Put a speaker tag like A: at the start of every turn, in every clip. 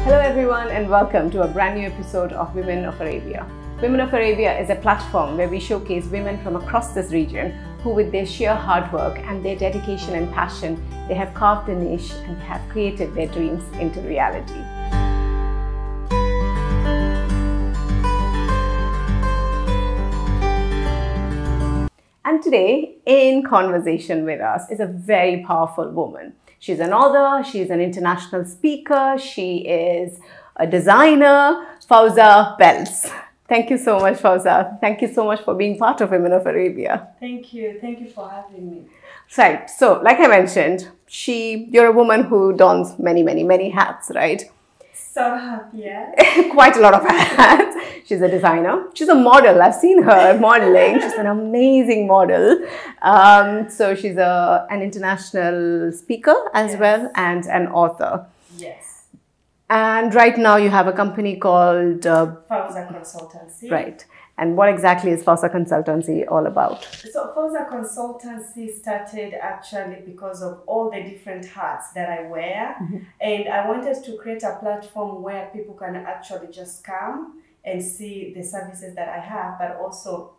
A: Hello everyone and welcome to a brand new episode of Women of Arabia. Women of Arabia is a platform where we showcase women from across this region who with their sheer hard work and their dedication and passion, they have carved a niche and have created their dreams into reality. And today, in conversation with us is a very powerful woman. She's an author, she's an international speaker, she is a designer, Fauza Beltz. Thank you so much, Fauza. Thank you so much for being part of Women of Arabia.
B: Thank you. Thank you for having me.
A: Right. So, like I mentioned, you're a woman who dons many hats, right?
B: Sort of, yeah.
A: Quite a lot of hats. She's a designer. She's a model. I've seen her modeling. She's an amazing model. So she's an international speaker as well and an author.
B: Yes.
A: And right now you have a company called
B: Fauza Consultancy.
A: Right. And what exactly is Fauza Consultancy all about?
B: So Fauza Consultancy started actually because of all the different hats that I wear. And I wanted to create a platform where people can actually just come and see the services that I have, but also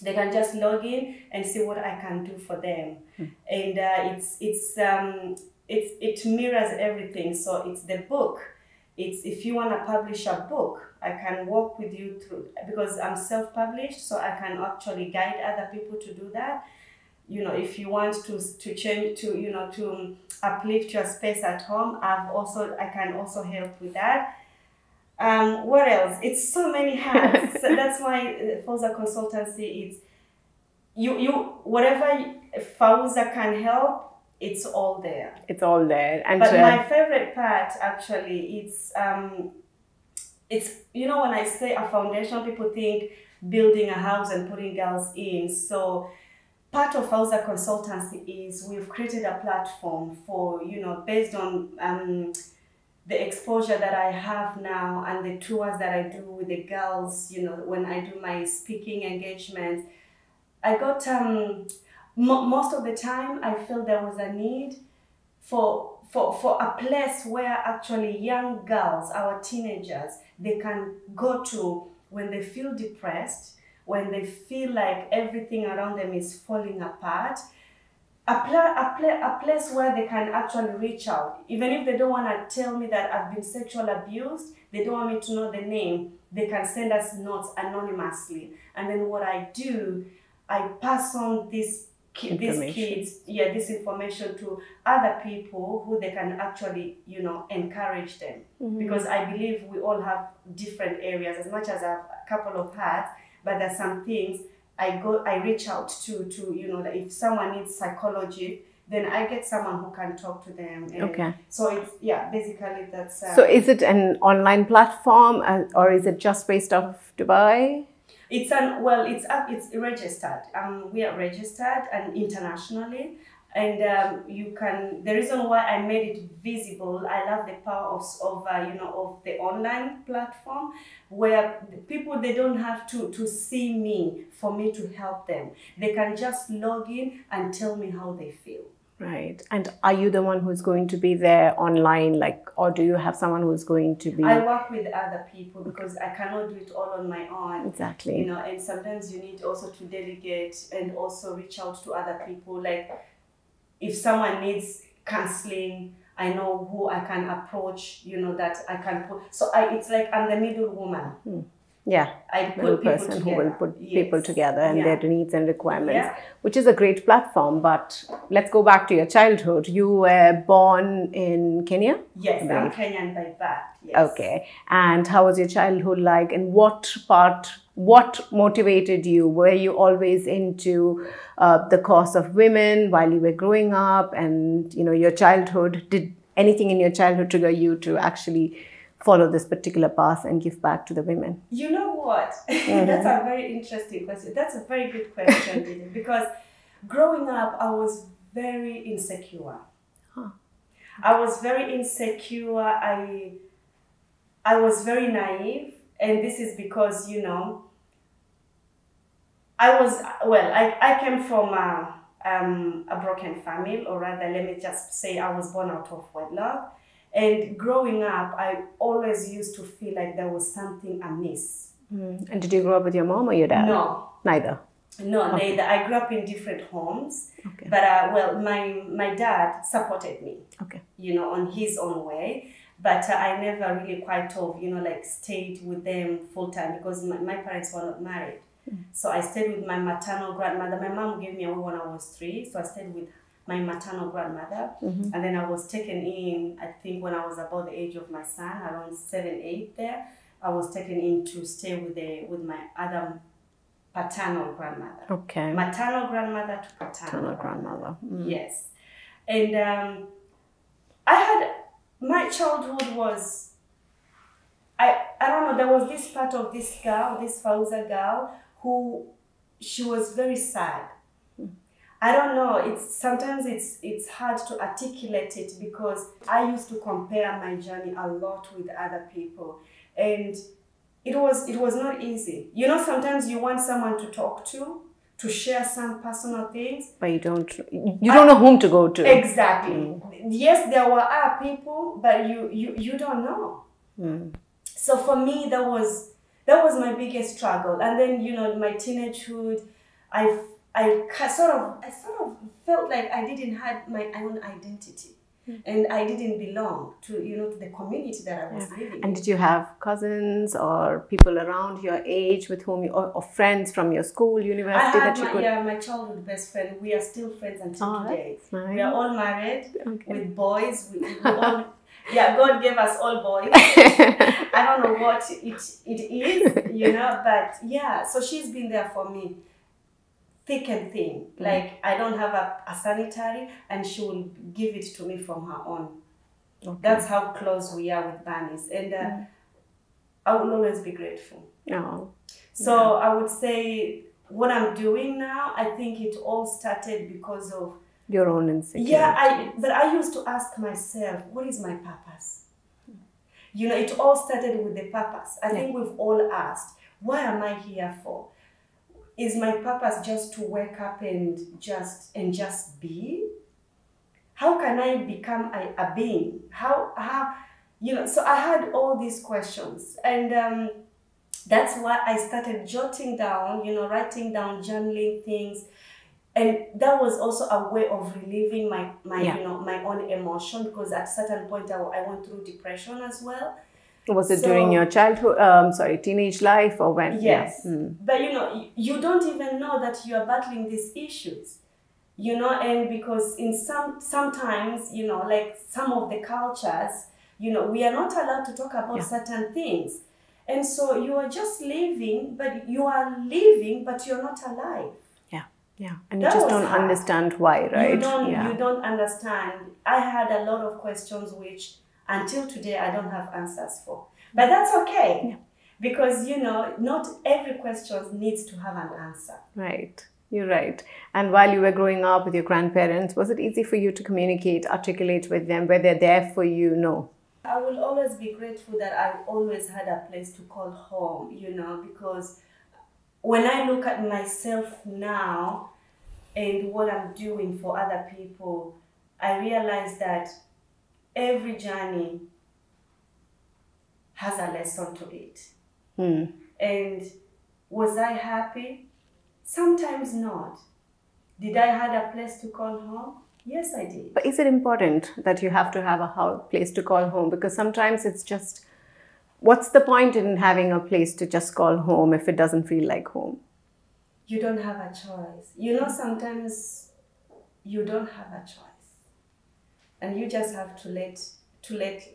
B: they can just log in and see what I can do for them. And it mirrors everything. So it's the book. It's if you want to publish a book, I can work with you through, because I'm self-published, so I can actually guide other people to do that. You know, if you want to change to uplift your space at home, I can also help with that. What else? It's so many hats. So that's why Fauza Consultancy is whatever Fauza can help, it's all there.
A: It's all there. And
B: but my favorite part actually, it's when I say a foundation, people think building a house and putting girls in. So part of Fauza Consultancy is we've created a platform for, based on the exposure that I have now and the tours that I do with the girls, when I do my speaking engagements, I got, most of the time I feel there was a need for a place where actually young girls, our teenagers, they can go to when they feel depressed, when they feel like everything around them is falling apart. A place where they can actually reach out. Even if they don't want to tell me that I've been sexually abused, they don't want me to know the name, they can send us notes anonymously. And then what I do, I pass on these kids, this information to other people who they can actually, encourage them. Because I believe we all have different areas. As much as I have a couple of hats, but there's some things I reach out to that if someone needs psychology, then I get someone who can talk to them. And
A: okay.
B: So it's, basically that's...
A: so is it an online platform or is it just based off of Dubai?
B: It's registered. We are registered and internationally. And the reason why I made it visible, I love the power of the online platform where people, they don't have to see me for me to help them. They can just log in and tell me how they feel.
A: Right. And are you the one who's going to be there online, or do you have someone who's going to be...
B: I work with other people because I cannot do it all on my own.
A: Exactly.
B: And sometimes you need also to delegate and also reach out to other people. Like, if someone needs counseling, I know who I can approach, that I can put. So it's like I'm the middle woman.
A: Yeah,
B: I put
A: person who will put people together and their needs and requirements, which is a great platform. But let's go back to your childhood. You were born in Kenya?
B: Yes, I'm Kenyan by birth. Yes.
A: Okay. And how was your childhood like? And what motivated you? Were you always into the cause of women while you were growing up? And, your childhood, did anything in your childhood trigger you to actually follow this particular path and give back to the women?
B: You know what? That's a very interesting question. That's a very good question, because growing up, I was very insecure. I was very insecure. I was very naive. And this is because, I came from a broken family, or rather, let me just say I was born out of wedlock. And growing up, I always used to feel like there was something amiss.
A: And did you grow up with your mom or your dad?
B: No.
A: Neither?
B: No, neither. I grew up in different homes.
A: Okay.
B: But, well, my dad supported me,
A: Okay.
B: you know, on his own way. But I never really quite like stayed with them full time because my parents were not married. So I stayed with my maternal grandmother. My mom gave me away when I was 3, so I stayed with my maternal grandmother. And then I was taken in, I think when I was about the age of my son, around 7, 8 there, I was taken in to stay with my other paternal grandmother.
A: Okay.
B: Maternal grandmother to paternal
A: grandmother.
B: Yes. And I had, my childhood was, I don't know, there was this part of this girl, this Fauza girl, who, she was very sad. I don't know, sometimes it's hard to articulate it because I used to compare my journey a lot with other people. And it was not easy. You know, sometimes you want someone to talk to share some personal things.
A: But you don't know whom to go to.
B: Exactly. Yes, there were other people, but you don't know. So for me, that was my biggest struggle. And then, you know, my teenagehood, I sort of felt like I didn't have my own identity. And I didn't belong to the community that I was living in.
A: And did you have cousins or people around your age with whom or friends from your school, university that you could?
B: Yeah, my childhood best friend. We are still friends until today.
A: That's nice.
B: We are all married with boys. We all,
A: Yeah,
B: God gave us all boys. I don't know what it is, you know, but yeah, so she's been there for me, thick and thin. Like, I don't have a sanitary, and she will give it to me from her own. Okay. That's how close we are with Bernice. And I will always be grateful.
A: Oh.
B: So I would say what I'm doing now, I think it all started because of
A: your own insecurity.
B: Yeah, but I used to ask myself, what is my purpose? You know, it all started with the purpose. I think we've all asked, what am I here for? Is my purpose just to wake up and just be? How can I become a being? How you know? So I had all these questions, and that's why I started jotting down, you know, writing down, journaling things. And that was also a way of relieving my you know, my own emotion, because at a certain point I went through depression as well.
A: Was it during your childhood, teenage life, or when?
B: Yes. But you know, you don't even know that you are battling these issues, you know, and because in sometimes, you know, like some of the cultures, you know, we are not allowed to talk about certain things. And so you are just living, but you are living, but you're not alive.
A: Yeah, and you just don't understand why, right?
B: You don't understand. I had a lot of questions which until today I don't have answers for. But that's okay. Because, you know, not every question needs to have an answer.
A: Right. You're right. And while you were growing up with your grandparents, was it easy for you to communicate, articulate with them? Were they there for you? No.
B: I will always be grateful that I always had a place to call home, you know, because when I look at myself now and what I'm doing for other people, I realize that every journey has a lesson to it. And was I happy? Sometimes not. Did I have a place to call home? Yes, I did.
A: But is it important that you have to have a place to call home? Because sometimes it's just, what's the point in having a place to just call home if it doesn't feel like home?
B: You don't have a choice. You know, sometimes you don't have a choice. And you just have to let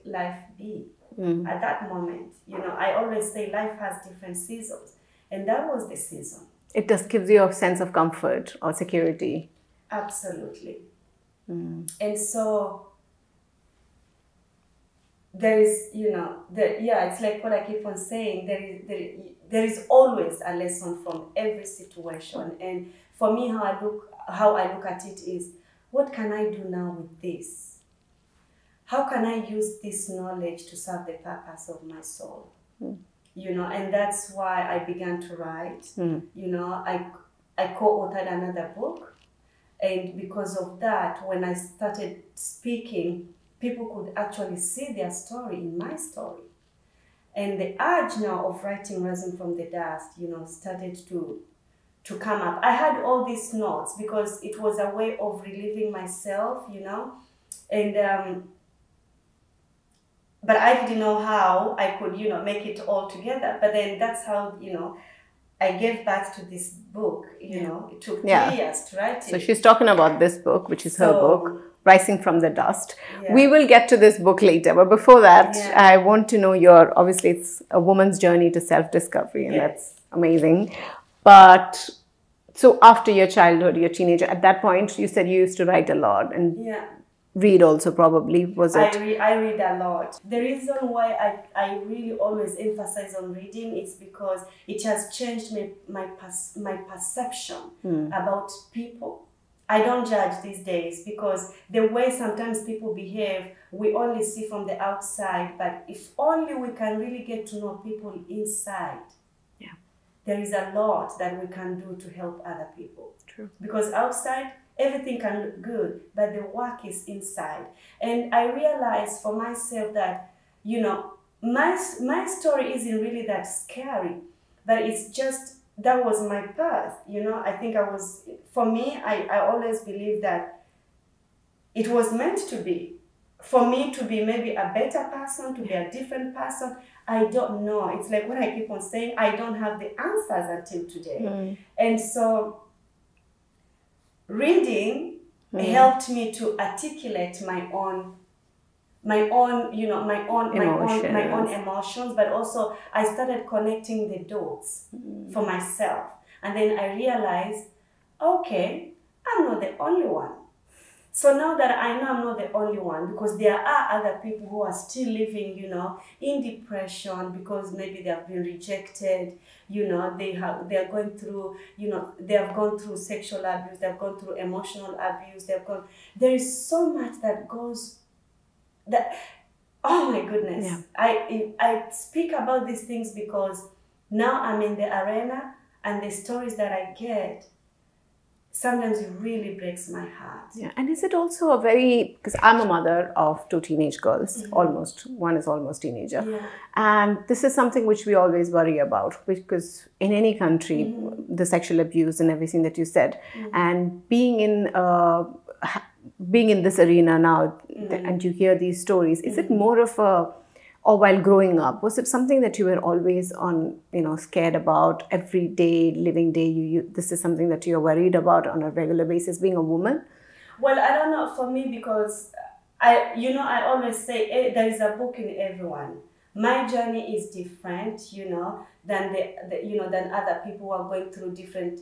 B: life be at that moment. You know, I always say life has different seasons. And that was the season.
A: It just gives you a sense of comfort or security.
B: Absolutely. And so there is, you know, it's like what I keep on saying, there is always a lesson from every situation. And for me, how I look at it is, what can I do now with this? How can I use this knowledge to serve the purpose of my soul? You know, and that's why I began to write. You know, I co-authored another book. And because of that, when I started speaking, people could actually see their story in my story. And the urge now of writing Rising from the Dust, started to come up. I had all these notes because it was a way of relieving myself, and but I didn't know how I could, make it all together. But then that's how, I gave birth to this book, it took 3 years to write it.
A: So she's talking about this book, which is her book, Rising from the Dust.
B: Yeah.
A: We will get to this book later, but before that, I want to know obviously it's a woman's journey to self-discovery, and that's amazing. But so after your childhood, your teenager, at that point, you said you used to write a lot and read also probably, was it?
B: I read a lot. The reason why I really always emphasize on reading is because it has changed my perception about people. I don't judge these days because the way sometimes people behave, we only see from the outside, but if only we can really get to know people inside, there is a lot that we can do to help other people.
A: True.
B: Because outside, everything can look good, but the work is inside. And I realized for myself that, my story isn't really that scary, but it's just, that was my path. I think for me, I always believed that it was meant to be. For me to be maybe a better person, to be a different person, I don't know. It's like what I keep on saying, I don't have the answers until today. And so reading helped me to articulate my own emotions, but also I started connecting the dots for myself. And then I realized, okay, I'm not the only one. So now that I know I'm not the only one, because there are other people who are still living, in depression because maybe they have been rejected, they are going through, they have gone through sexual abuse, they have gone through emotional abuse, there is so much that goes, oh my goodness.
A: Yeah.
B: I speak about these things because now I'm in the arena, and the stories that I get, sometimes it really breaks my heart.
A: Yeah, and is it also because I'm a mother of 2 teenage girls, one is almost teenager.
B: Yeah.
A: And this is something which we always worry about, because in any country, the sexual abuse and everything that you said, and being in this arena now, and you hear these stories, is it more of or while growing up, was it something that you were always scared about every day, living day? This is something that you're worried about on a regular basis, being a woman?
B: Well, I don't know, for me, because I always say there is a book in everyone. My journey is different, than than other people who are going through different,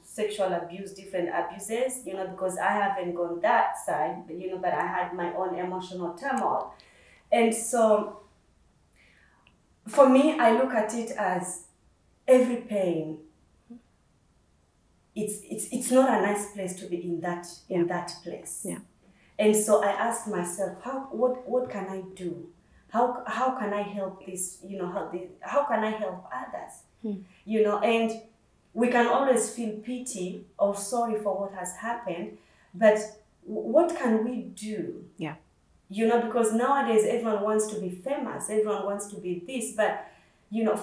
B: sexual abuse, different abuses, because I haven't gone that side, but I had my own emotional turmoil. And so, for me, I look at it as every pain. It's not a nice place to be in that place. Yeah. And so I asked myself, what can I do? How can I help this? How can I help others? And we can always feel pity or sorry for what has happened, but what can we do?
A: Yeah.
B: Because nowadays everyone wants to be famous, everyone wants to be this, but,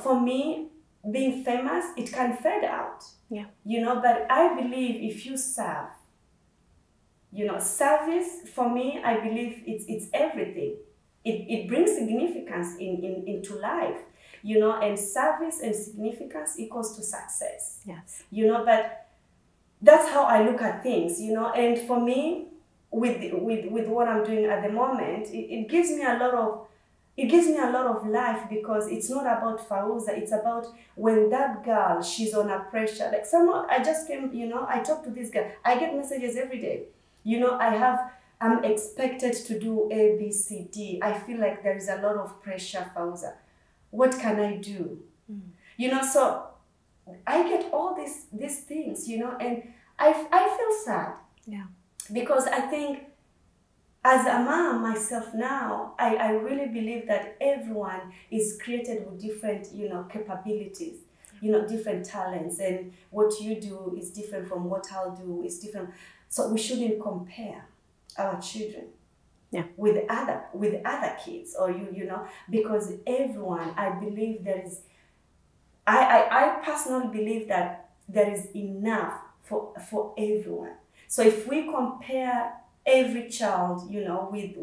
B: for me, being famous, it can fade out.
A: Yeah.
B: But I believe if you serve, service, for me, I believe it's everything. It brings significance into life, and service and significance equals to success.
A: Yes.
B: But that's how I look at things, and for me, with what I'm doing at the moment, it gives me a lot of life, because it's not about Fauza, it's about when that girl, she's on a pressure. Like I just came, I talk to this girl, I get messages every day. I'm expected to do A, B, C, D. I feel like there is a lot of pressure, Fauza. What can I do? So I get all these things, and I feel sad.
A: Yeah.
B: Because I think as a mom myself now, I really believe that everyone is created with different, capabilities, different talents, and what you do is different from what I'll do, is different. So we shouldn't compare our children. with other kids, or you know, because everyone, I believe there is, I personally believe that there is enough for everyone. So if we compare every child, you know, with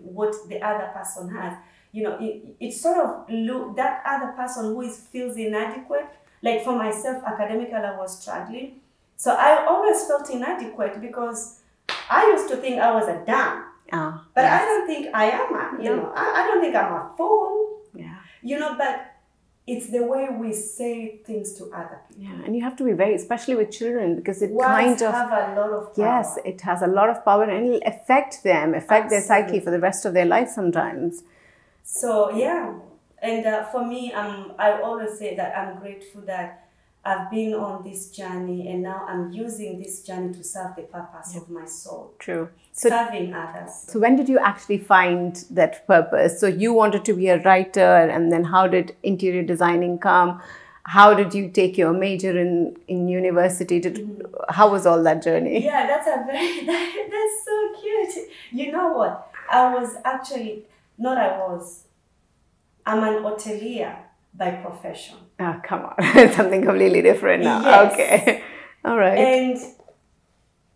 B: what the other person has, you know, it sort of that other person who feels inadequate. Like for myself, academically, I was struggling, so I always felt inadequate because I used to think I was a dumb. But I don't think I am. You know, I don't think I'm a fool.
A: Yeah.
B: You know, but it's the way we say things to other people.
A: Yeah, and you have to be very, especially with children, because it
B: Words have a lot of power.
A: Yes, it has a lot of power, and it'll affect them, affect their psyche for the rest of their life sometimes.
B: So yeah, and for me, I always say that I'm grateful that I've been on this journey, and now I'm using this journey to serve the purpose of my soul.
A: True. So,
B: serving others.
A: So when did you actually find that purpose? So you wanted to be a writer, and then how did interior designing come? How did you take your major in university? How was all that journey?
B: Yeah, that's so cute. You know what? I'm an hotelier by profession.
A: Oh, come on. Something completely different now.
B: Yes.
A: Okay. All right.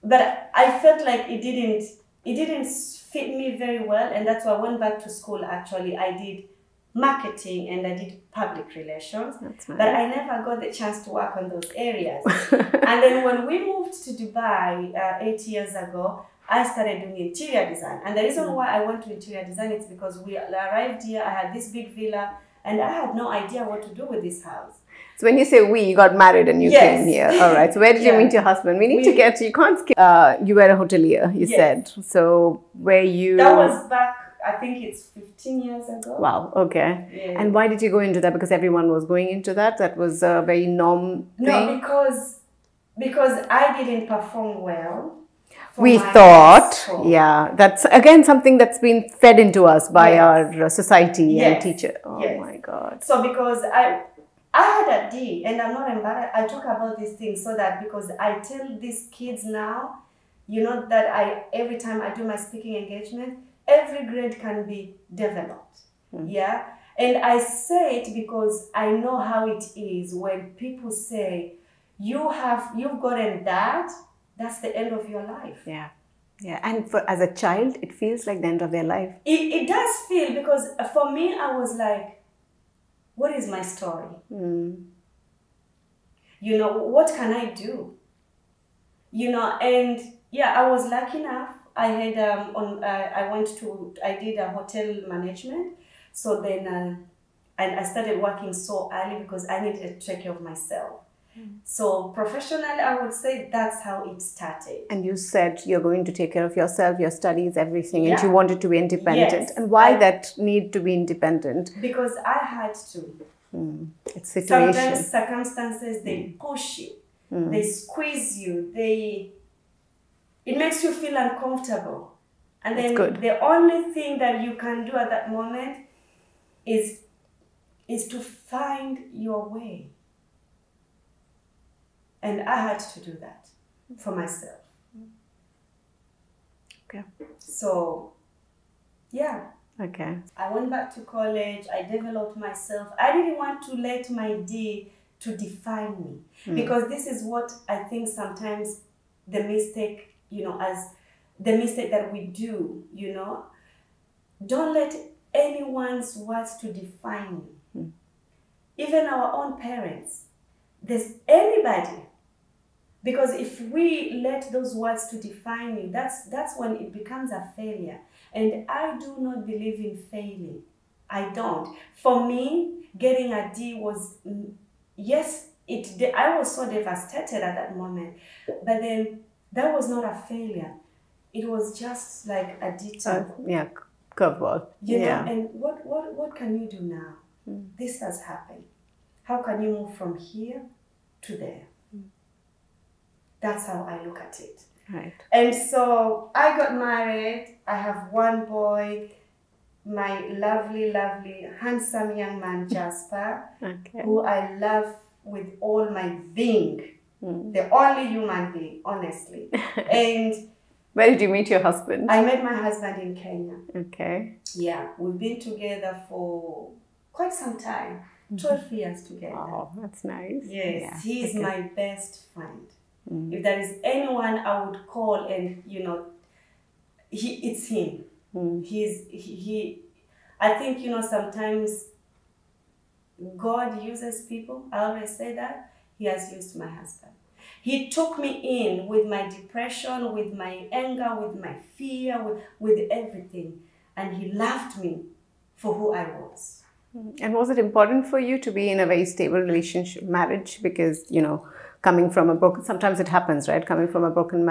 B: But I felt like it didn't fit me very well, and that's why I went back to school. Actually, I did marketing and I did public relations.
A: That's nice.
B: But I never got the chance to work on those areas. And then when we moved to Dubai 8 years ago, I started doing interior design. And the reason why I went to interior design is because we arrived here, I had this big villa, and I had no idea what to do with this house.
A: So when you say we, you got married and you came here. All right. So where did you meet your husband? We need to get, you can't skip. You were a hotelier, you said. So where you...
B: That was back, I think it's 15 years ago.
A: Wow. Okay.
B: Yeah.
A: And why did you go into that? Because everyone was going into that? That was a very norm thing?
B: No, because I didn't perform well.
A: We thought, yeah, that's again something that's been fed into us by our society and teacher. Oh my God.
B: So because I had a D, and I'm not embarrassed. I talk about these things so that because I tell these kids now, you know, that every time I do my speaking engagement, every grade can be developed. Yeah. And I say it because I know how it is when people say, you've gotten that, that's the end of your life.
A: Yeah. Yeah. And as a child, it feels like the end of their life.
B: It does feel, because for me, I was like, what is my story? You know, what can I do? You know, and yeah, I was lucky enough. I had I did a hotel management. So then, and I started working so early because I needed to take care of myself. So professionally, I would say that's how it started. And you said you're going to take care of yourself, your studies, everything, and you wanted to be independent. Yes. And why that need to be independent? Because I had to. It's situation. Sometimes circumstances, they push you, they squeeze you, it makes you feel uncomfortable. And then the only thing that you can do at that moment is to find your way. And I had to do that for myself. Okay. So, yeah. Okay. I went back to college. I developed myself. I didn't want to let my D to define me. Because this is what I think sometimes the mistake, you know, as the mistake that we do, you know. Don't let anyone's words to define you. Even our own parents. There's anybody. Because if we let those words to define you, that's when it becomes a failure. And I do not believe in failing. I don't. For me, getting a D was, yes, I was so devastated at that moment. But then that was not a failure. It was just like a detour. Yeah, curveball. You know, and what can you do now? This has happened. How can you move from here to there? That's how I look at it. Right. And so I got married. I have one boy, my lovely, lovely, handsome young man, Jasper, who I love with all my being. The only human being, honestly. And
A: Where did you meet your husband?
B: I met my husband in Kenya.
A: Okay.
B: Yeah, we've been together for quite some time, 12 years together.
A: Oh, that's nice.
B: Yes,
A: Yeah,
B: he is
A: okay.
B: my best friend. If there is anyone I would call and, it's him. I think, sometimes God uses people. I always say that. He has used my husband. He took me in with my depression, with my anger, with my fear, with everything. And he loved me for who I was.
A: And was it important for you to be in a very stable relationship, marriage? Because, coming from a broken, sometimes it happens, right? Coming from a broken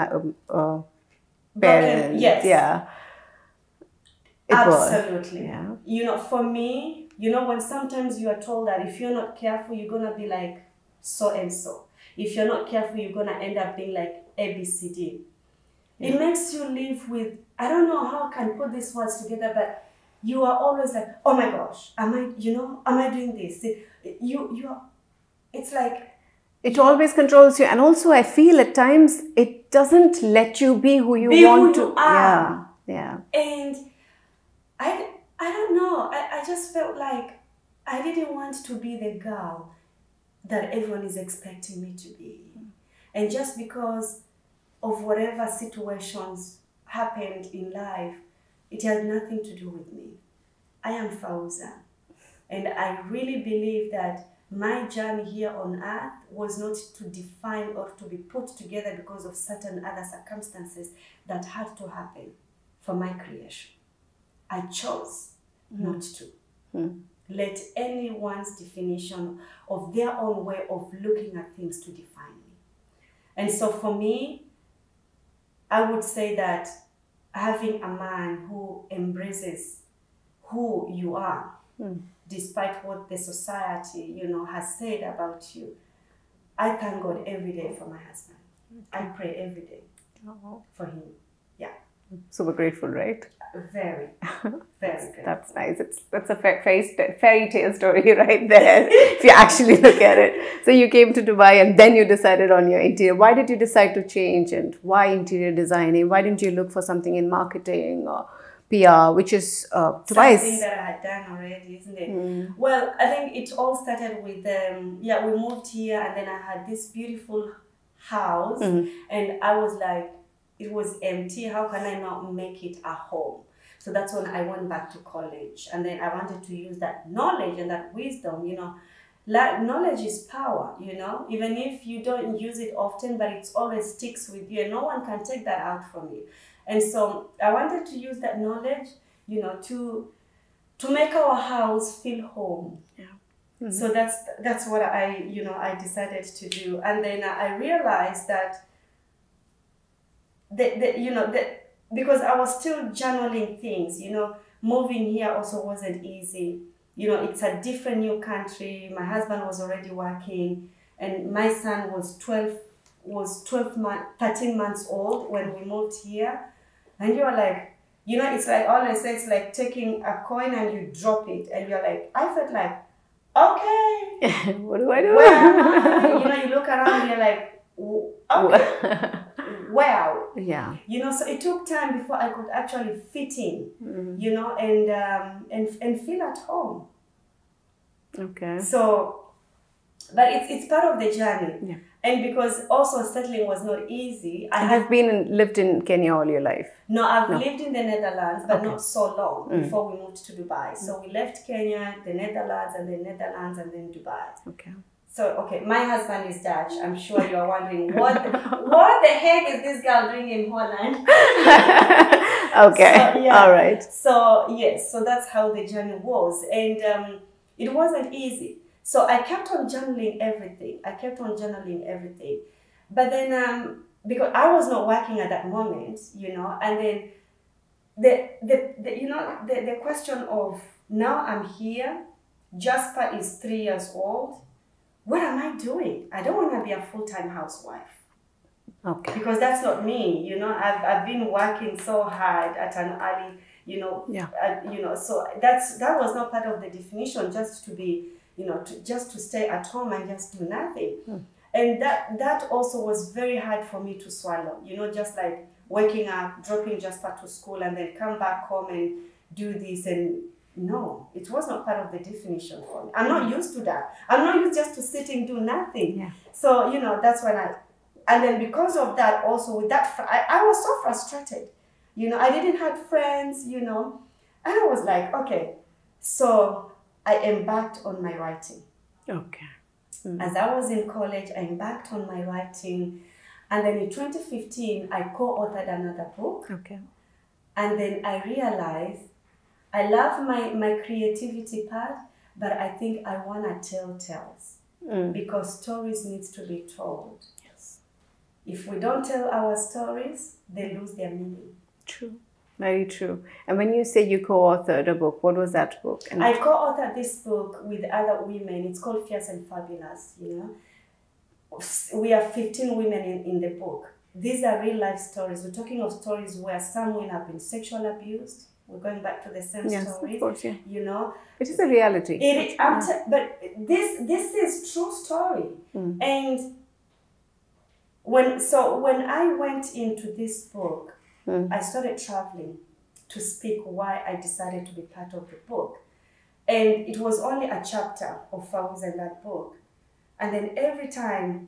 A: parent.
B: Yes.
A: Yeah.
B: Absolutely.
A: Yeah.
B: For me, when sometimes you are told that if you're not careful, you're going to be like so and so. If you're not careful, you're going to end up being like ABCD. It makes you live with, I don't know how I can put these words together, but you are always like, oh my gosh, am I doing this? It's like,
A: it always controls you. And also I feel at times it doesn't let you be who you want to. Yeah.
B: And I don't know. I just felt like I didn't want to be the girl that everyone is expecting me to be. And just because of whatever situations happened in life, it has nothing to do with me. I am Fauza. And I really believe that my journey here on earth was not to define or to be put together because of certain other circumstances that had to happen for my creation. I chose not to let anyone's definition of their own way of looking at things to define me. And so for me, I would say that having a man who embraces who you are, despite what the society, has said about you, I thank God every day for my husband. I pray every day for him. Yeah.
A: Super grateful, right?
B: Very, very good.
A: That's nice. That's a fairy tale story right there, if you actually look at it. So you came to Dubai and then you decided on your interior. Why did you decide to change, and why interior designing? Why didn't you look for something in marketing or PR, which is Dubai?
B: Something that I had done already, isn't it? Well, I think it all started with, we moved here and then I had this beautiful house and I was like, it was empty. How can I not make it a home? So that's when I went back to college. And then I wanted to use that knowledge and that wisdom, knowledge is power, even if you don't use it often, but it always sticks with you and no one can take that out from you. And so I wanted to use that knowledge, to make our house feel home. Yeah. So that's what I decided to do. And then I realized that because I was still journaling things, moving here also wasn't easy. It's a different new country. My husband was already working and my son was 13 months old when we moved here. And you're like, it's like, all I say, it's like taking a coin and you drop it. And you're like, I felt like, okay.
A: What do I do?
B: Where am I? You look around and you're like, okay. Wow.
A: Yeah.
B: So it took time before I could actually fit in, and feel at home.
A: Okay.
B: So, but it's part of the journey.
A: Yeah.
B: And because also settling was not easy.
A: You've lived in Kenya all your life?
B: No, I've lived in the Netherlands, but not so long before we moved to Dubai. So we left Kenya, the Netherlands, and then Dubai.
A: Okay.
B: So, my husband is Dutch. I'm sure you're wondering, what the heck is this girl doing in Holland?
A: Okay,
B: so,
A: all right.
B: So, yes, so that's how the journey was. And it wasn't easy. So I kept on journaling everything. But then, because I was not working at that moment, and then the question of, now I'm here, Jasper is 3 years old, what am I doing? I don't want to be a full-time housewife.
A: Okay.
B: Because that's not me, I've been working so hard at an early, so that was not part of the definition, just to be, just to stay at home and just do nothing. And that also was very hard for me to swallow, just like, waking up, dropping Jasper to school, and then come back home and do this. And no, it was not part of the definition for me. I'm not used to that. I'm not used just to sitting, do nothing.
A: Yeah.
B: So, that's when and then because of that, also with that, I was so frustrated. I didn't have friends, and I was like, okay, so I embarked on my writing.
A: Okay.
B: As I was in college, I embarked on my writing. And then in 2015, I co-authored another book.
A: Okay.
B: And then I realized I love my creativity part, but I think I want to tell tales because stories needs to be told.
A: Yes.
B: If we don't tell our stories, they lose their meaning.
A: True. Very true. And when you say you co-authored a book, what was that book? And
B: I co-authored this book with other women. It's called Fierce and Fabulous, We are 15 women in the book. These are real life stories. We're talking of stories where some women have been sexually abused. We're going back to the same stories.
A: Of course, yeah.
B: It
A: is a reality.
B: But this is true story. And when I went into this book, I started traveling to speak why I decided to be part of the book. And it was only a chapter of Fauza in that book. And then every time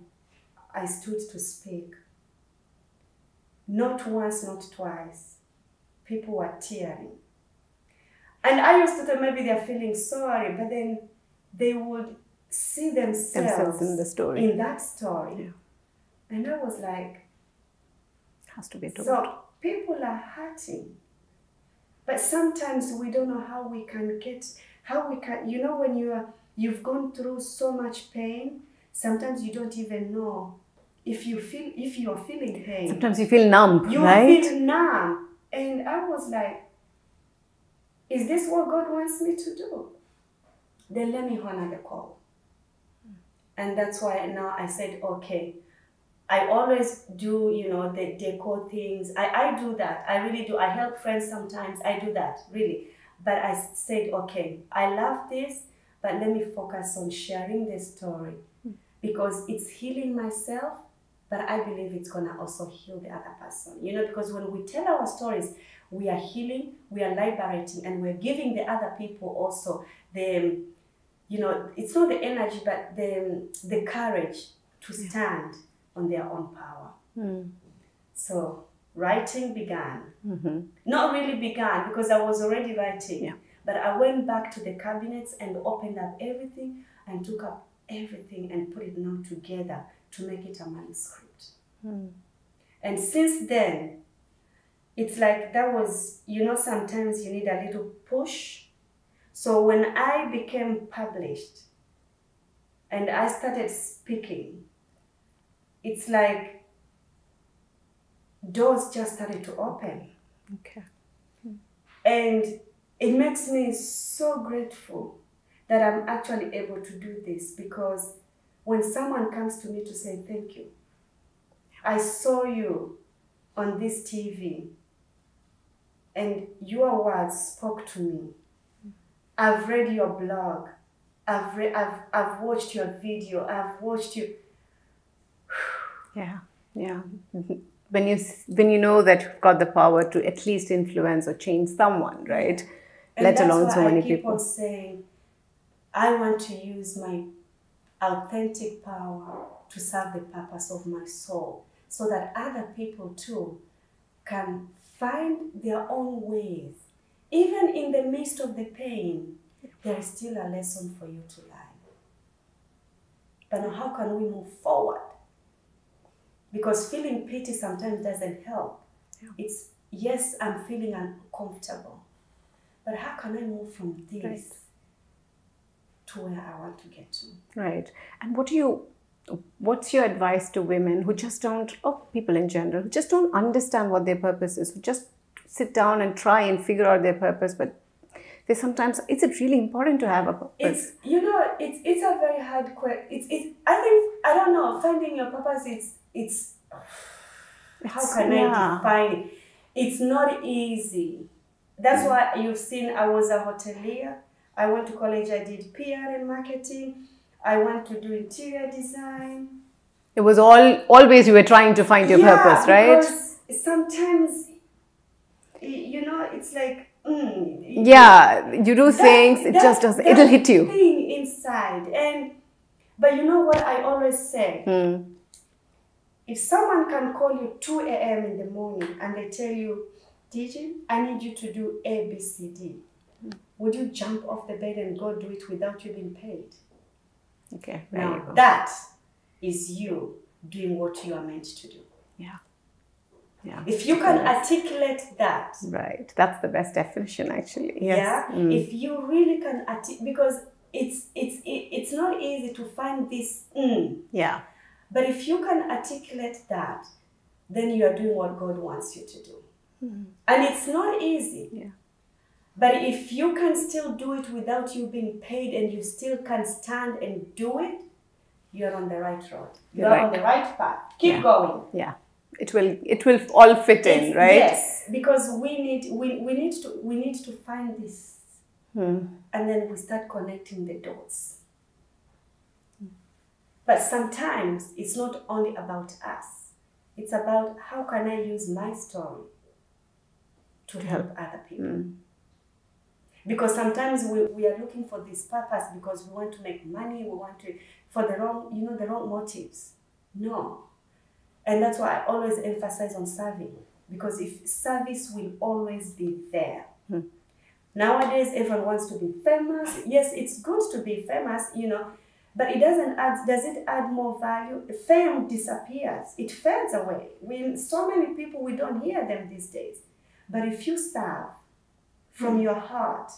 B: I stood to speak, not once, not twice, people were tearing. And I used to think maybe they're feeling sorry, but then they would see themselves
A: in the story.
B: In that story. Yeah. And I was like,
A: has to be told.
B: So people are hurting. But sometimes we don't know how we can, when you've gone through so much pain, sometimes you don't even know if you're feeling pain.
A: Sometimes you feel numb,
B: you
A: right?
B: You feel numb. And I was like, is this what God wants me to do? Then let me honor the call. And that's why now I said, okay, I always do, the decor things. I do that. I really do. I help friends sometimes. I do that, really. But I said, okay, I love this, but let me focus on sharing this story because it's healing myself, but I believe it's going to also heal the other person. Because when we tell our stories, we are healing, we are liberating, and we're giving the other people also the, it's not the energy, but the courage to stand on their own power. So writing began. Not really began because I was already writing, but I went back to the cabinets and opened up everything and took up everything and put it now together to make it a manuscript. And since then, it's like that was, sometimes you need a little push. So when I became published and I started speaking, it's like doors just started to open.
A: Okay.
B: And it makes me so grateful that I'm actually able to do this because when someone comes to me to say thank you, I saw you on this TV and your words spoke to me. I've read your blog. I've watched your video. I've watched you.
A: Yeah. When you know that you've got the power to at least influence or change someone, right?
B: And
A: let alone so many
B: people. I keep
A: people.
B: on saying, I want to use my authentic power to serve the purpose of my soul, so that other people too can find their own ways. Even in the midst of the pain, there is still a lesson for you to learn. But now how can we move forward? Because feeling pity sometimes doesn't help. It's, yes, I'm feeling uncomfortable, but how can I move from this to where I want to get to?
A: Right. And what's your advice to women who just don't, or people in general, who just don't understand what their purpose is, who just sit down and try and figure out their purpose, but they sometimes, is it really important to have a purpose?
B: It's a very hard question. I don't know, finding your purpose, how can I define it? It's not easy. That's why you've seen I was a hotelier. I went to college, I did PR and marketing. I went to do interior design.
A: It was always you were trying to find your purpose, right?
B: sometimes, you know, it's like,
A: yeah, you do things, it just does, it'll hit you.
B: Thing inside. But you know what I always say? If someone can call you 2 a.m. in the morning and they tell you, Diji, I need you to do A, B, C, D. Would you jump off the bed and go do it without you being paid?
A: Okay.
B: Now that is you doing what you are meant to do.
A: Yeah. Yeah.
B: If you can articulate that.
A: Right. That's the best definition, actually. Yes.
B: Yeah. If you really can because it's not easy to find this.
A: Yeah.
B: But if you can articulate that, then you are doing what God wants you to do. And it's not easy.
A: Yeah.
B: But if you can still do it without you being paid and you still can stand and do it, you're on the right road. You're on the right path. Keep going.
A: Yeah. It will all fit in, right?
B: Yes, because we need to find this. And then we start connecting the dots. But sometimes it's not only about us. It's about how can I use my story to help other people. Because sometimes we are looking for this purpose because we want to make money, we want to, for the wrong motives. No. And that's why I always emphasize on serving. Because if service will always be there. Nowadays, everyone wants to be famous. Yes, it's good to be famous, you know, but it doesn't add, does it add more value? Fame disappears. It fades away. So many people, we don't hear them these days. But if you serve from your heart,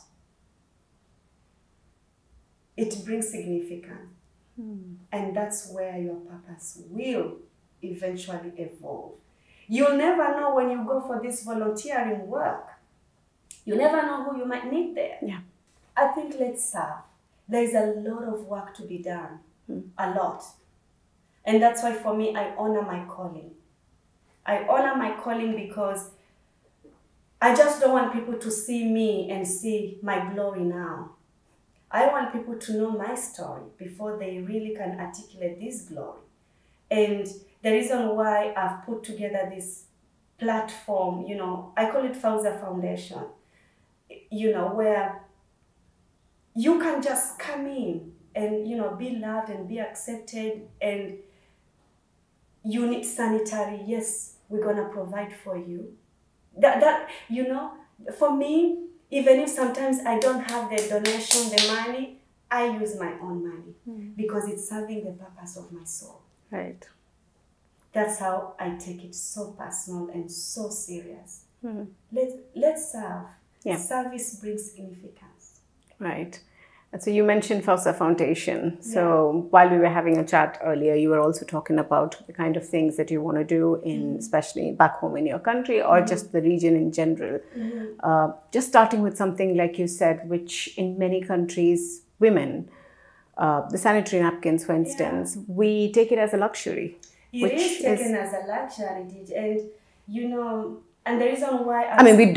B: it brings significance. And that's where your purpose will eventually evolve. You'll never know when you go for this volunteering work. You never know who you might meet there.
A: Yeah.
B: I think let's serve. There is a lot of work to be done. A lot. And that's why for me, I honor my calling. I honor my calling because I just don't want people to see me and see my glory now. I want people to know my story before they really can articulate this glory. And the reason why I've put together this platform, you know, I call it Fauza Foundation, you know, where you can just come in and, you know, be loved and be accepted, and you need sanitary. Yes, we're going to provide for you. That, you know, for me, even if sometimes I don't have the donation, the money, I use my own money because it's serving the purpose of my soul.
A: Right.
B: That's how I take it so personal and so serious. Let's serve.
A: Yeah.
B: Service brings significance.
A: Right. And so you mentioned Fauza Foundation. So while we were having a chat earlier, you were also talking about the kind of things that you want to do in, especially back home in your country or just the region in general. Just starting with something like you said, which in many countries, women, the sanitary napkins, for instance, we take it as a luxury.
B: It is taken as a luxury, and you know, and the reason why
A: we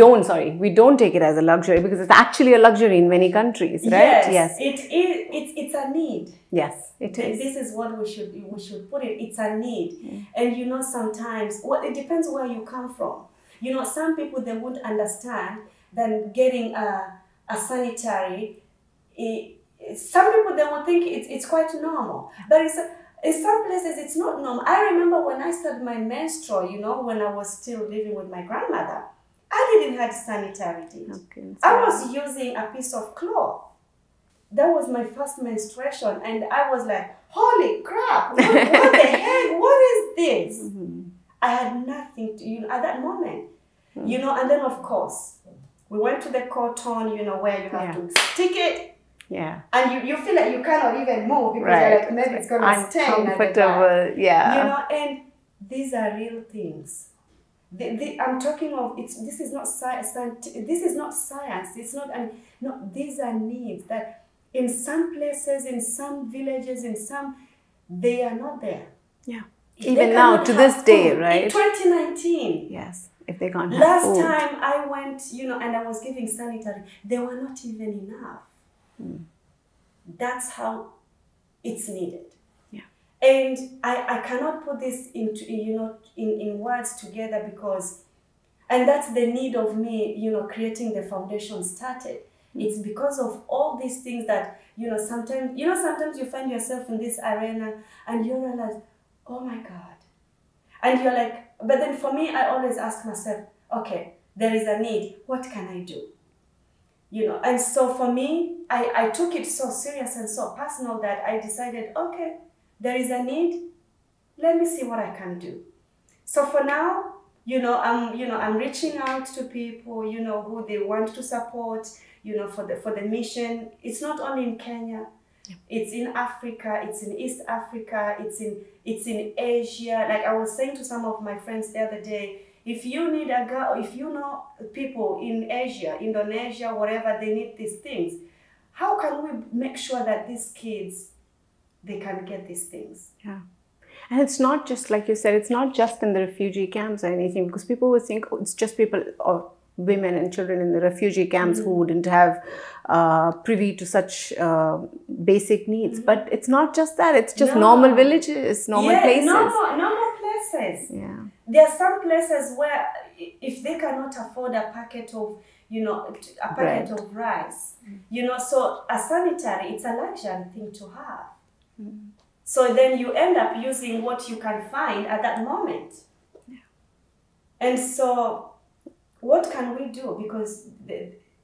A: don't take it as a luxury because it's actually a luxury in many countries, right?
B: Yes. It's a need.
A: Yes, it is.
B: This is what we should put it. It's a need. And you know, sometimes, well, it depends where you come from. You know, some people, they won't understand that getting a sanitary, some people, they will think it's quite normal. But in some places, it's not normal. I remember when I started my menstrual, you know, when I was still living with my grandmother, I didn't have sanitary. I was using a piece of cloth. That was my first menstruation. And I was like, holy crap, what the heck? What is this? I had nothing to, you know, at that moment. You know, and then of course, we went to the cotton, you know, where you have to stick it.
A: Yeah.
B: And you feel like you cannot even move because you're like, maybe it's going to stain.
A: Uncomfortable, yeah.
B: You know, and these are real things. I'm talking of, this is not science. This is not science. It's not, no, these are needs that in some places, in some villages, they are not there.
A: Yeah. Even now, to this day, right?
B: In 2019.
A: Yes. If they can't have
B: Last
A: food.
B: time I went, you know, and I was giving sanitary, they were not even enough. That's how it's needed.
A: Yeah.
B: And I cannot put this into, in words together, because, and that's the need of me, creating the foundation started. It's because of all these things that, sometimes you find yourself in this arena and you realize, oh my God. And you're like, but then for me, I always ask myself, okay, there is a need. What can I do? And so for me, I took it so serious and so personal that I decided, okay, there is a need. Let me see what I can do. So for now, I'm reaching out to people, who they want to support, for the mission. It's not only in Kenya. It's in Africa, it's in East Africa, it's in Asia. Like I was saying to some of my friends the other day, if you need a girl, if you know people in Asia, Indonesia, wherever, they need these things, how can we make sure that these kids, they can get these things?
A: Yeah. And it's not just, like you said, it's not just in the refugee camps or anything, because people would think, oh, it's just people or women and children in the refugee camps who wouldn't have privy to such basic needs. But it's not just that. It's just normal villages, normal places.
B: Normal places.
A: Yeah.
B: There are some places where if they cannot afford a packet of, a packet of rice, so a sanitary, it's a luxury thing to have. So then you end up using what you can find at that moment. Yeah. And so what can we do? Because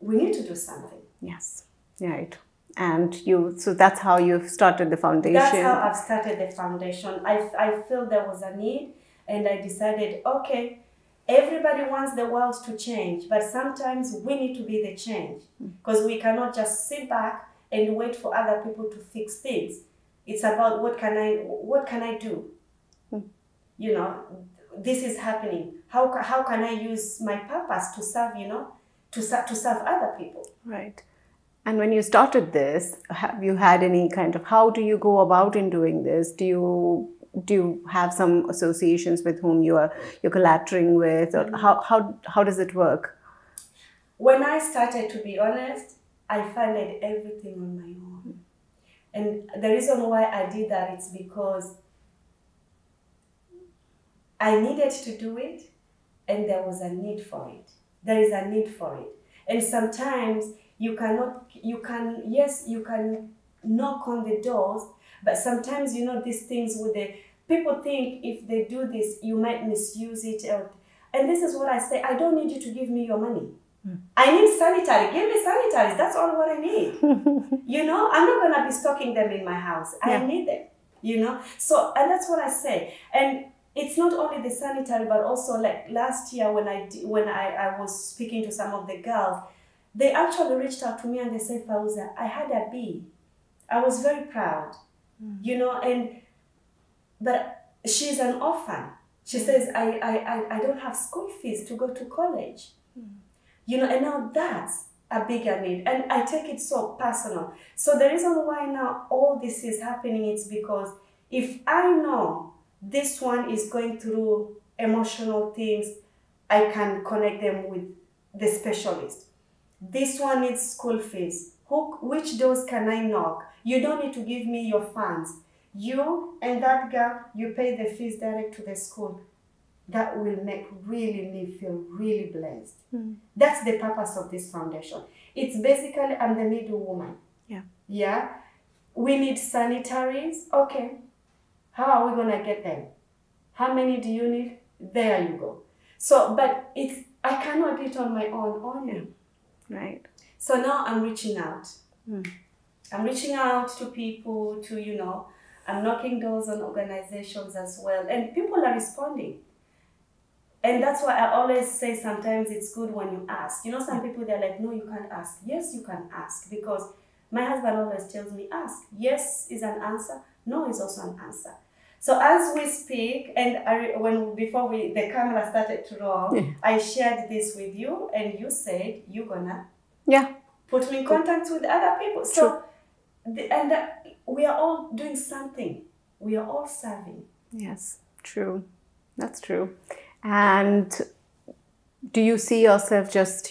B: we need to do something.
A: Yes, right. And so that's how you've started the foundation.
B: That's how I've started the foundation. I feel there was a need, and I decided, okay, everybody wants the world to change, but sometimes we need to be the change, because we cannot just sit back and wait for other people to fix things. It's about what can I do? This is happening. How can I use my purpose to serve, to serve other people?
A: Right. And when you started this, have you had any kind of, how do you go about in doing this? Do you have some associations with whom you're collaborating with, or how does it work?
B: When I started, to be honest, I funded everything on my own. And the reason why I did that is because I needed to do it, and there was a need for it. There is a need for it. And sometimes you can knock on the doors, but sometimes, these things people think if they do this, you might misuse it. And this is what I say, I don't need you to give me your money. I need sanitary. Give me sanitaries. That's all what I need. I'm not going to be stocking them in my house. I need them, So, and that's what I say. And it's not only the sanitary, but also like last year when I was speaking to some of the girls, they actually reached out to me and they said, Fauza, I had a B. I was very proud, but she's an orphan. She says, I don't have school fees to go to college. And now that's a bigger need. And I take it so personal. So the reason why now all this is happening is because if I know this one is going through emotional things, I can connect them with the specialist. This one needs school fees. Which doors can I knock? You don't need to give me your funds. You and that girl, you pay the fees direct to the school. That will make me feel really blessed. That's the purpose of this foundation. It's basically, I'm the middle woman. Yeah. We need sanitaries. Okay. How are we going to get them? How many do you need? There you go. So, but I cannot do it on my own only.
A: Right.
B: So now I'm reaching out. I'm reaching out to people, I'm knocking doors on organizations as well. And people are responding. And that's why I always say sometimes it's good when you ask. Some people, they're like, no, you can't ask. Yes, you can ask, because my husband always tells me, ask. Yes is an answer. No is also an answer. So as we speak, and before the camera started to roll, I shared this with you, and you said you're gonna put me in contact with other people. So, we are all doing something. We are all serving.
A: Yes, true. That's true. And do you see yourself just,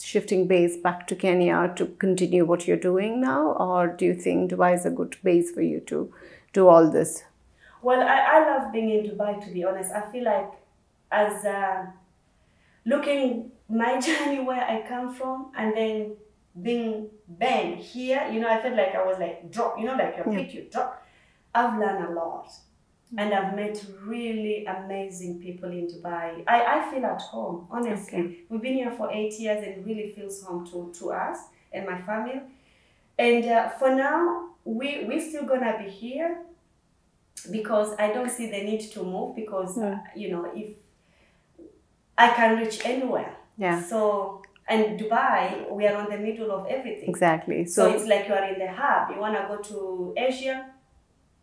A: shifting base back to Kenya to continue what you're doing now? Or do you think Dubai is a good base for you to do all this?
B: Well, I love being in Dubai, to be honest. I feel like as looking my journey where I come from and then being bang here, you know, I felt like I was like drop, you know, like your feet, you drop. I've learned a lot. And I've met really amazing people in Dubai. I feel at home, honestly. Okay. We've been here for 8 years and it really feels home to us and my family. And for now, we're still gonna be here because I don't see the need to move because, you know, if I can reach anywhere. Yeah. So, and Dubai, we are on the middle of everything.
A: Exactly.
B: So it's like you are in the hub. You wanna go to Asia,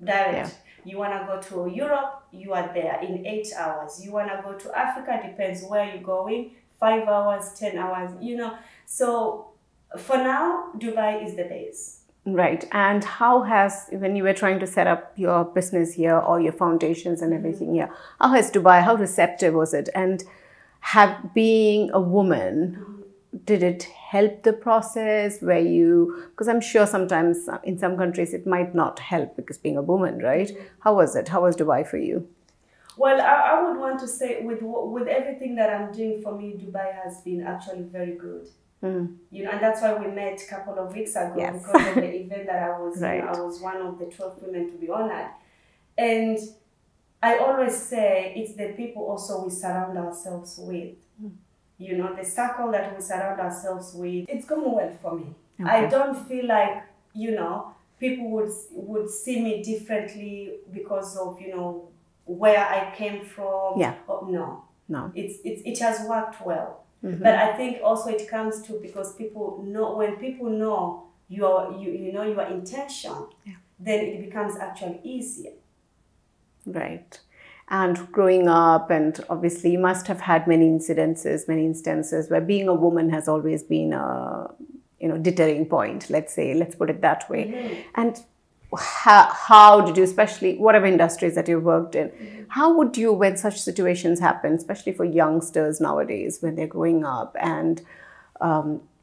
B: direct. Yeah. You want to go to Europe, you are there in 8 hours. You want to go to Africa, depends where you're going, 5 hours, 10 hours, you know. So for now, Dubai is the base.
A: Right. And how has, when you were trying to set up your business here or your foundations and everything here, how has Dubai, how receptive was it? And being a woman, did it help the process where you, because I'm sure sometimes in some countries it might not help because being a woman, right? How was it? How was Dubai for you?
B: Well, I would want to say with everything that I'm doing, for me, Dubai has been actually very good. You know, and that's why we met a couple of weeks ago because of the event that I was, right. You know, I was one of the 12 women to be honored. And I always say it's the people also we surround ourselves with. You know, the circle that we surround ourselves with, it's going well for me. Okay. I don't feel like, you know, people would see me differently because of, you know, where I came from. Yeah. No. It has worked well. But I think also it comes to because people know, when people know your intention, then it becomes actually easier.
A: Right. And growing up, and obviously you must have had many instances where being a woman has always been a, you know, deterring point, let's put it that way. And how did you, especially whatever industries that you worked in, how would you, when such situations happen, especially for youngsters nowadays, when they're growing up and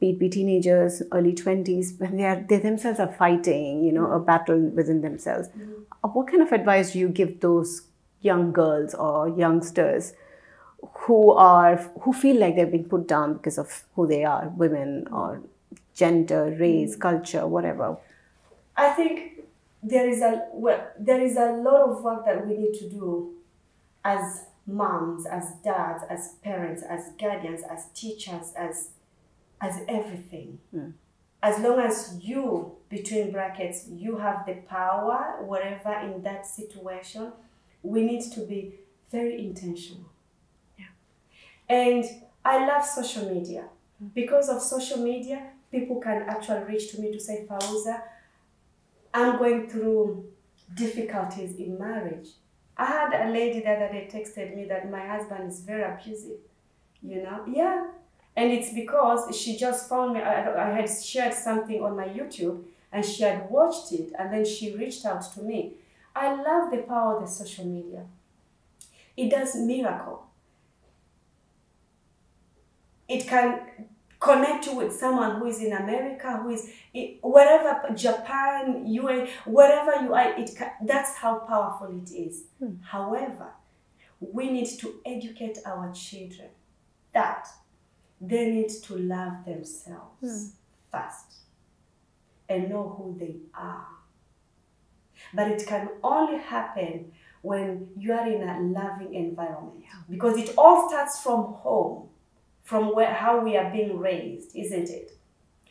A: be teenagers, early 20s, when they themselves are fighting, you know, a battle within themselves, what kind of advice do you give those young girls or youngsters who feel like they've been put down because of who they are, women or gender, race, culture, whatever?
B: I think there is a lot of work that we need to do as moms, as dads, as parents, as guardians, as teachers, as everything. As long as you, between brackets, you have the power, whatever in that situation, we need to be very intentional. Yeah. And I love social media. Because of social media, people can actually reach to me to say, Fauza, I'm going through difficulties in marriage. I had a lady the other day texted me that my husband is very abusive. You know? Yeah. And it's because she just found me, I had shared something on my YouTube and she had watched it and then she reached out to me. I love the power of the social media. It does miracle. It can connect you with someone who is in America, who is wherever, Japan, UN, wherever you are. That's how powerful it is. However, we need to educate our children that they need to love themselves first and know who they are. But it can only happen when you are in a loving environment. Because it all starts from home, from how we are being raised, isn't it?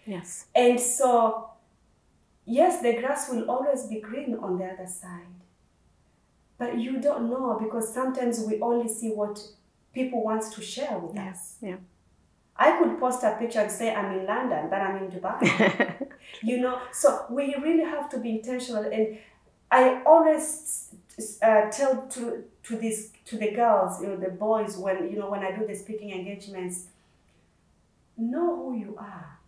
A: Yes.
B: And so, yes, the grass will always be green on the other side. But you don't know because sometimes we only see what people want to share with us. Yeah. I could post a picture and say I'm in London, but I'm in Dubai. You know, so we really have to be intentional. And I always tell to the girls, you know, the boys, when I do the speaking engagements, know who you are.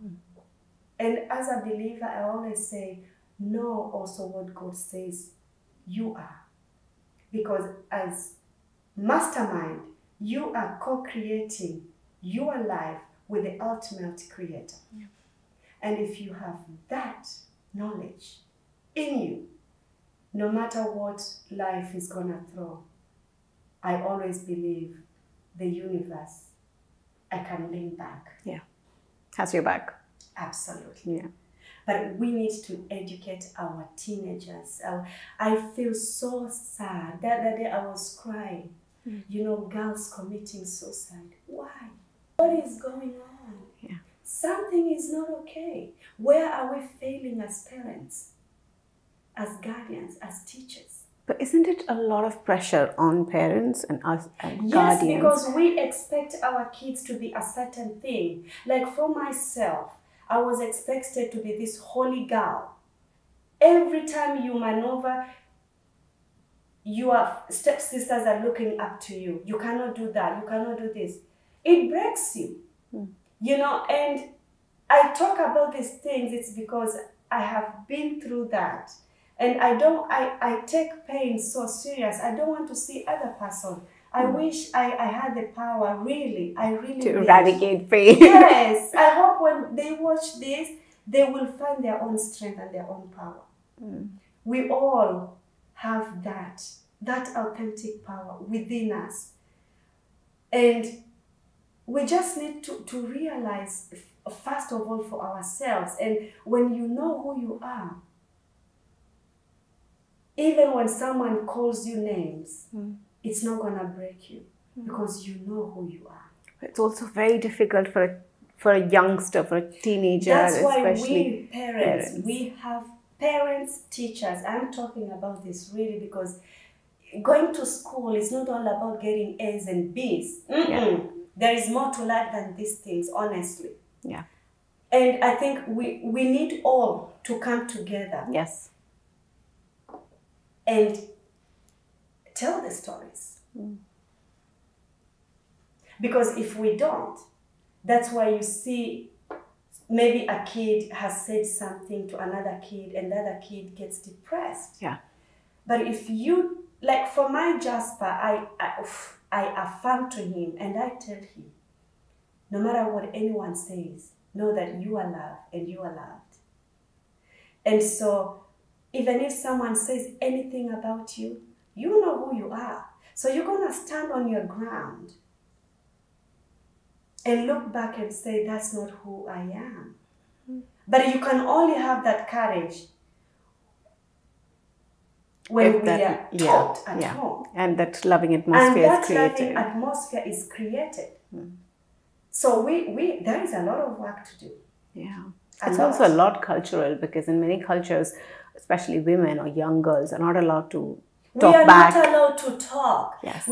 B: And as a believer, I always say, know also what God says you are. Because as mastermind, you are co-creating your life with the ultimate creator. Yeah. And if you have that knowledge in you, no matter what life is gonna throw, I always believe the universe, I can lean back.
A: Yeah. Has your back.
B: Absolutely.
A: Yeah.
B: But we need to educate our teenagers. I feel so sad. That day I was crying. You know, girls committing suicide. Why? What is going on?
A: Yeah.
B: Something is not okay. Where are we failing as parents, as guardians, as teachers?
A: But isn't it a lot of pressure on parents and us and
B: Yes,
A: guardians?
B: because we expect our kids to be a certain thing. Like for myself, I was expected to be this holy girl. Every time you maneuver, your stepsisters are looking up to you. You cannot do that. You cannot do this. It breaks you. You know, and I talk about these things, it's because I have been through that. And I take pain so serious. I don't want to see other person. I wish I had the power, really. I really
A: to
B: wish.
A: eradicate pain.
B: Yes. I hope when they watch this, they will find their own strength and their own power. We all have that authentic power within us. And we just need to realize, first of all, for ourselves. And when you know who you are, even when someone calls you names, it's not going to break you because you know who you are.
A: It's also very difficult for a youngster, for a teenager,
B: That's why
A: especially
B: we parents, we have parents, teachers. I'm talking about this really because going to school is not all about getting A's and B's. There is more to life than these things, honestly.
A: Yeah.
B: And I think we need all to come together.
A: Yes.
B: And tell the stories. Because if we don't, that's why you see maybe a kid has said something to another kid and the other kid gets depressed.
A: Yeah.
B: But if you, like for my Jasper, I affirm to him and I tell him, no matter what anyone says, know that you are loved and you are loved. And so even if someone says anything about you, you know who you are. So you're going to stand on your ground and look back and say, that's not who I am. But you can only have that courage when we are taught at home.
A: And that loving atmosphere is created.
B: And that loving atmosphere is created. So there is a lot of work to do.
A: Yeah. It's also a lot cultural because in many cultures, especially women or young girls, are not allowed to talk back.
B: We are not allowed to talk.
A: Yes.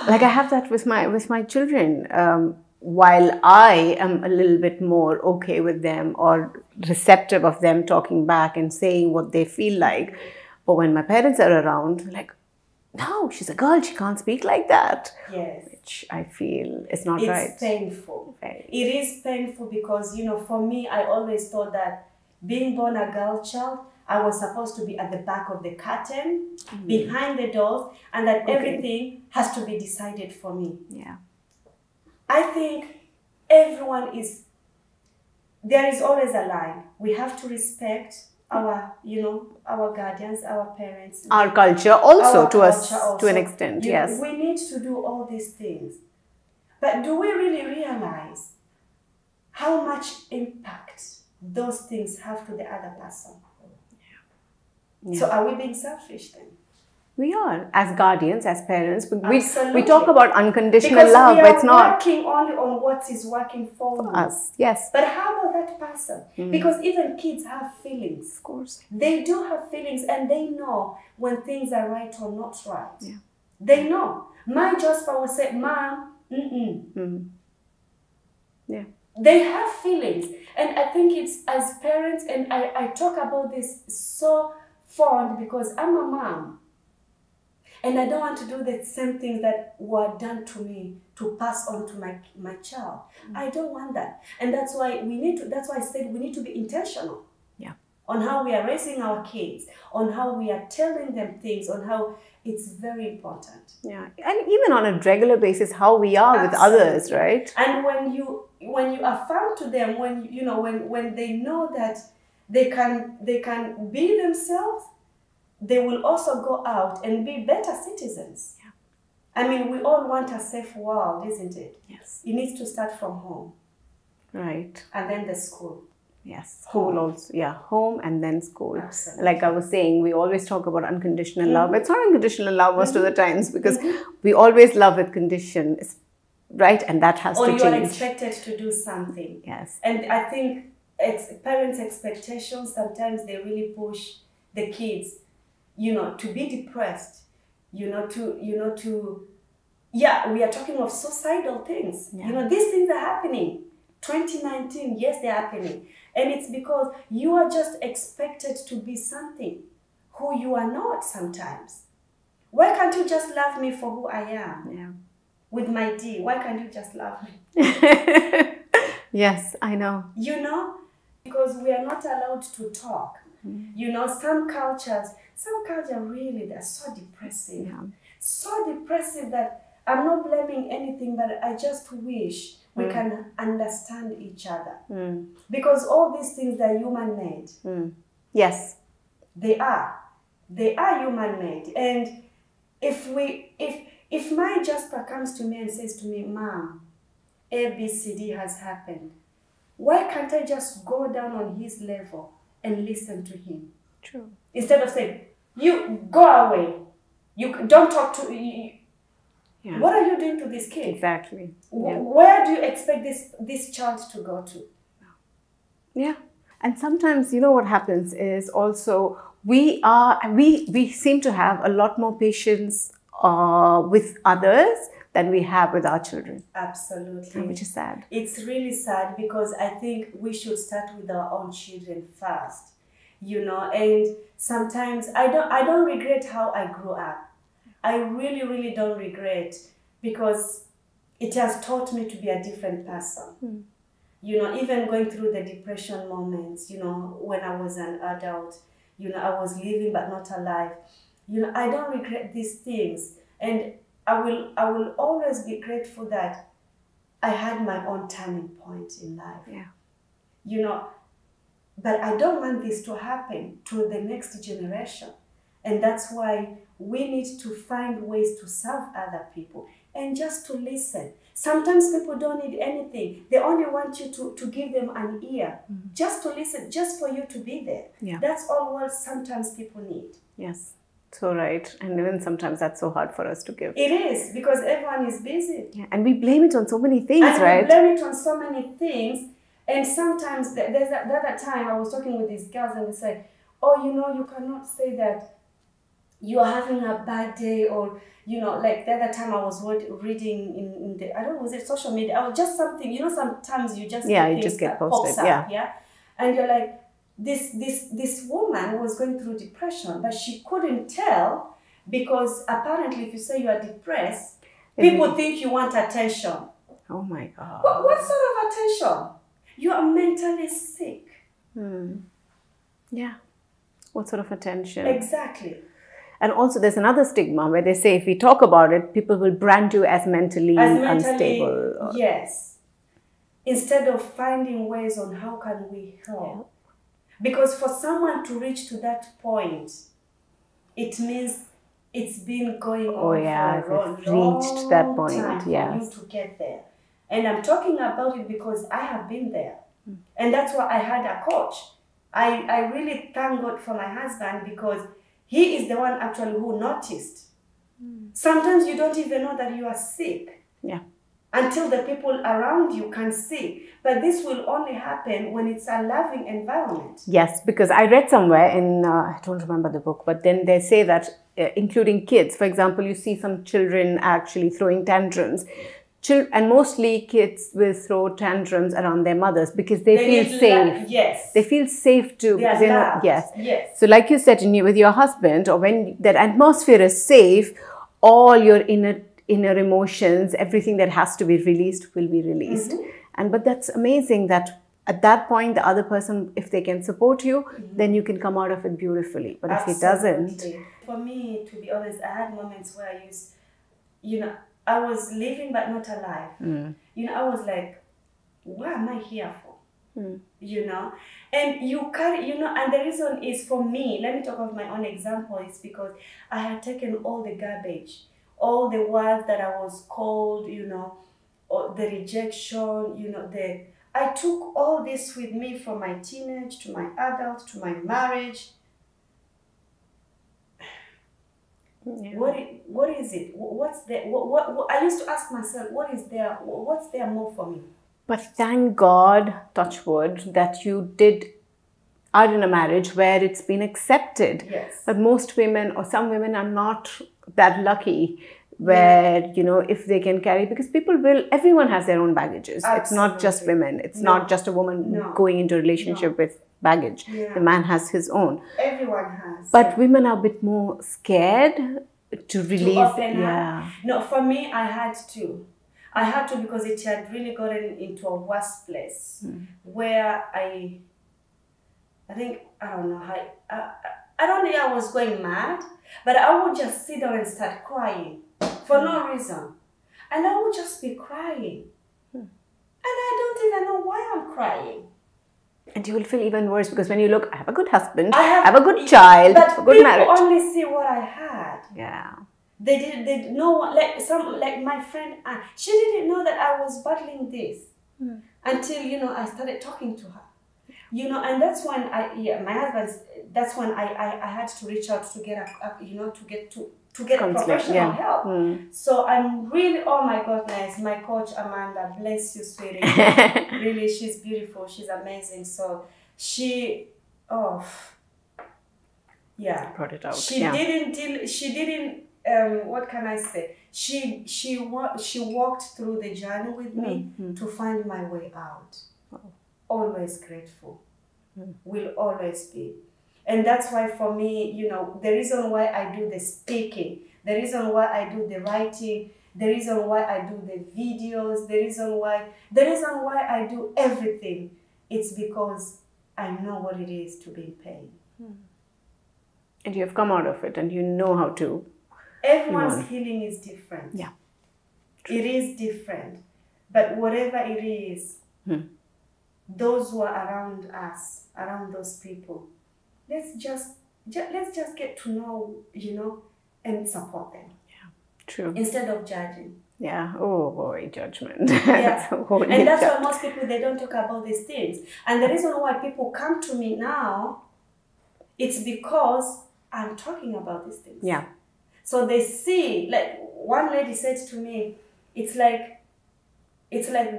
B: Like
A: I have that with my children. While I am a little bit more okay with them or receptive of them talking back and saying what they feel like, but when my parents are around, like, no, she's a girl, she can't speak like that.
B: Yes.
A: Which I feel is not right.
B: It's painful.
A: Right.
B: It is painful because, you know, for me, I always thought that being born a girl child, I was supposed to be at the back of the curtain, behind the doors, and that everything has to be decided for me.
A: Yeah.
B: I think there is always a line. We have to respect our guardians, our parents.
A: Our culture also, to an extent, yes.
B: We need to do all these things. But do we really realize how much impact those things have to the other person? Yeah. So are we being selfish then?
A: We are, as guardians, as parents.
B: We
A: talk about unconditional love, but it's not.
B: Because we are working only on what is working for
A: us. Yes.
B: But how about that person? Because even kids have feelings.
A: Of course.
B: They do have feelings and they know when things are right or not right.
A: Yeah.
B: They know. My Jasper will say, Mom,
A: Yeah.
B: They have feelings. And I think it's as parents, and I talk about this so fond because I'm a mom. And I don't want to do the same things that were done to me to pass on to my child. I don't want that. And that's why I said we need to be intentional.
A: Yeah.
B: On how we are raising our kids, on how we are telling them things, on how it's very important.
A: Yeah. And even on a regular basis, how we are with others, right?
B: And when you affirm to them, when they know that they can be themselves, they will also go out and be better citizens.
A: Yeah.
B: I mean, we all want a safe world, isn't it?
A: Yes.
B: It needs to start from home.
A: Right.
B: And then the school.
A: Yes, school also. Yeah, home and then school.
B: Absolutely.
A: Like I was saying, we always talk about unconditional love. It's not unconditional love most of the times, because we always love with conditions, right? And that has to change.
B: Or you are expected to do something.
A: Yes.
B: And I think parents' expectations, sometimes they really push the kids, to be depressed, we are talking of suicidal things.
A: Yeah.
B: These things are happening. 2019, yes, they're happening. And it's because you are just expected to be something who you are not sometimes. Why can't you just love me for who I am?
A: Yeah.
B: With my D, why can't you just love me?
A: Yes, I know.
B: Because we are not allowed to talk. Some cultures really, they're so depressive.
A: Yeah.
B: So depressive that I'm not blaming anything, but I just wish we can understand each other. Because all these things, they're human-made.
A: Yes.
B: They are human-made. And if my Jasper comes to me and says to me, Mom, A, B, C, D has happened, why can't I just go down on his level and listen to him?
A: True.
B: Instead of saying, you go away, you don't talk to you.
A: Yeah.
B: What are you doing to this kid?
A: Exactly. Yeah.
B: Where do you expect this child to go to?
A: Yeah. And sometimes, what happens is also we seem to have a lot more patience with others than we have with our children.
B: Absolutely.
A: Which is sad.
B: It's really sad, because I think we should start with our own children first. And sometimes I don't regret how I grew up. I really, really don't regret, because it has taught me to be a different person. Even going through the depression moments, when I was an adult, I was living but not alive. I don't regret these things. And I will always be grateful that I had my own turning point in life.
A: Yeah.
B: But I don't want this to happen to the next generation. And that's why we need to find ways to serve other people and just to listen. Sometimes people don't need anything. They only want you to give them an ear, just to listen, just for you to be there.
A: Yeah.
B: That's all what sometimes people need.
A: Yes, so right. And even sometimes that's so hard for us to give.
B: It is, because everyone is busy.
A: Yeah. And we blame it on so many things,
B: and
A: right?
B: We blame it on so many things. And sometimes, the other time I was talking with these girls and they said, oh, you cannot say that you are having a bad day, or, like the other time I was reading in the, I don't know, was it social media, or just something, sometimes you just
A: get things that posted,
B: yeah. And you're like, this woman was going through depression, but she couldn't tell, because apparently if you say you are depressed, people think you want attention.
A: Oh my God.
B: What sort of attention? You are mentally sick.
A: Yeah. What sort of attention?
B: Exactly.
A: And also there's another stigma where they say if we talk about it, people will brand you as mentally unstable.
B: Yes. Instead of finding ways on how can we help. Because for someone to reach to that point, it means it's been going on for a long
A: that point,
B: time for you to get there. And I'm talking about it because I have been there. And that's why I had a coach. I really thank God for my husband, because he is the one actually who noticed. Sometimes you don't even know that you are sick.
A: Yeah.
B: Until the people around you can see. But this will only happen when it's a loving environment.
A: Yes, because I read somewhere in, I don't remember the book, but then they say that including kids, for example, you see some children actually throwing tantrums. And mostly kids will throw tantrums around their mothers because they feel safe.
B: Yes.
A: They feel safe too.
B: They are loved. Yes.
A: So like you said, with your husband, or when that atmosphere is safe, all your inner emotions, everything that has to be released will be released. But that's amazing that at that point, the other person, if they can support you, then you can come out of it beautifully. But if he doesn't...
B: For me, to be honest, I had moments where I was living but not alive. I was like, what am I here for? you know. And you carry, you know, and the reason is for me, let me talk of my own example, is because I had taken all the garbage, all the words that I was called, you know, or the rejection, you know, I took all this with me from my teenage to my adult to my marriage.
A: Yeah.
B: What is it? What's there? What I used to ask myself, what's there more for me?
A: But thank God, touch wood, that you are in a marriage where it's been accepted.
B: Yes.
A: But most women, or some women, are not that lucky where, you know, if they can carry, because everyone has their own baggages.
B: Absolutely.
A: It's not just women. It's not just a woman going into a relationship with baggage.
B: Yeah.
A: The man has his own.
B: Everyone has.
A: But women are a bit more scared to release.
B: Yeah. No, for me, I had to because it had really gotten into a worse place where I think, I don't know how, I don't think I was going mad, but I would just sit down and start crying for no reason. And I would just be crying. And I don't even know why I'm crying.
A: And you will feel even worse because when you look, I have a good husband, I have a good child,
B: but
A: a good marriage.
B: People only see what I had.
A: Yeah.
B: They know, like my friend Anne, she didn't know that I was battling this until, you know, I started talking to her. You know, and that's when that's when I had to reach out to get to get professional help. So I'm really, oh my goodness, my coach Amanda, bless you, sweetie. Really, she's beautiful, she's amazing. So she
A: Brought it out.
B: She didn't what can I say? She walked through the journey with me to find my way out. Always grateful. Will always be. And that's why for me, you know, the reason why I do the speaking, the reason why I do the writing, the reason why I do the videos, the reason why I do everything, it's because I know what it is to be in pain.
A: And you have come out of it and you know how to.
B: Everyone's healing is different.
A: Yeah.
B: It is different. But whatever it is, those who are around us, around those people, let's just get to know, you know, and support them.
A: Yeah, true.
B: Instead of judging.
A: Yeah. Oh boy, judgment.
B: Yeah. And that's why most people, they don't talk about these things. And the reason why people come to me now, it's because I'm talking about these things.
A: Yeah.
B: So they see, like one lady said to me, it's like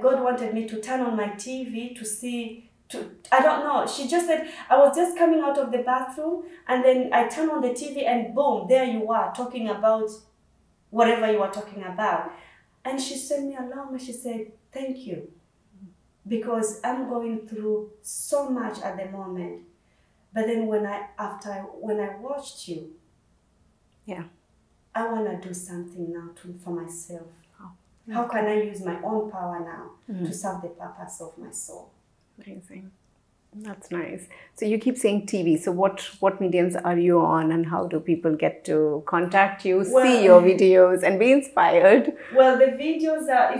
B: God wanted me to turn on my TV to see, I don't know. She just said, I was just coming out of the bathroom and then I turned on the TV and boom, there you are talking about whatever you are talking about. And she sent me a love. She said, thank you. Because I'm going through so much at the moment. But then when I watched you,
A: yeah,
B: I want to do something now for myself. How can I use my own power now to serve the purpose of my soul?
A: Amazing. That's nice. So you keep saying TV. So what mediums are you on and how do people get to contact you, see your videos and be inspired?
B: Well, the videos are,